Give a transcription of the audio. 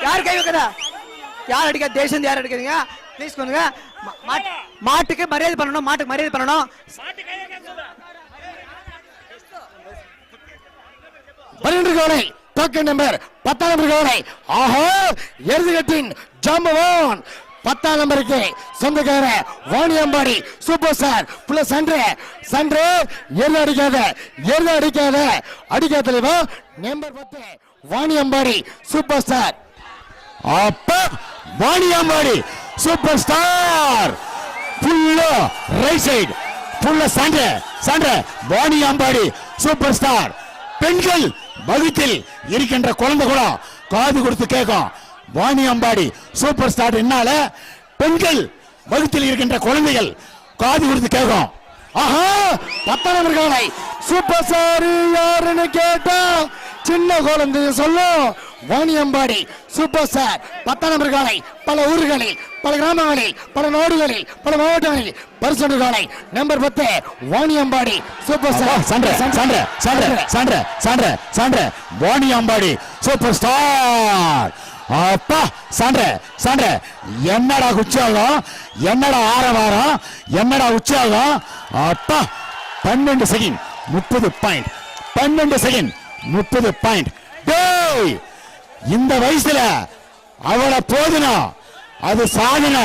யார் கை வைக்கிறா? யார் அடிக்க? தேசம் யார் அடிக்கிறீங்க? ப்ளீஸ் பண்ணுங்க. மாட்டுக்கு மரியாதை பண்ணணும். மாட்டுக்கு மரியாதை பண்ணணும். 12 கோலை டோக்கன் நம்பர் 10 நம்பர் கோலை. ஆஹா, எருதுகட்டின் ஜாம்பவான் 10 நம்பருக்கு சொந்தக்கார வாணியம்பாடி சூப்பர் ஸ்டார் பிளஸ் சன்று எருது அடிக்காத தலைவா. Number 10 Vaniyambadi super star. அப்ப வாணியம்பாடி சூப்பர் ஸ்டார் புல்லா ரைட் சைடு புல்லா சண்டை வாணியம்பாடி சூப்பர் ஸ்டார். பெண்கள் வகுத்தில் இருக்கின்ற குழந்தை கூட காது கொடுத்து கேட்கும். வாணியம்பாடி சூப்பர் ஸ்டார் என்னால பெண்கள் வகுத்தில் இருக்கின்ற குழந்தைகள் காது கொடுத்து கேட்கும். ஆஹா, 10 நம்பர் காலை சூப்பர் ஸ்டார் யாருன்னு கேட்டா சின்ன குழந்தை சொல்லும். வாணியம்பாடி சூப்பர் ஸ்டார் 10 நம்பர் காலை பல ஊர்களில், பல கிராமங்களில், பல நாடுகளில், பல மாவட்டங்களில் பரிசு காலை. Number 10 Vaniyambadi super star. சண்டை வாணியம்பாடி சூப்பர் ஸ்டார். அப்பா சண்டை என்னடா உற்சாகம், என்னடா ஆரவாரம், என்னடா உற்சாகம். அப்பா 12 செகண்ட் 30 பாயிண்ட். 12 second 30 point. இந்த வயசுல அவளை போதுனா அது சாதனை.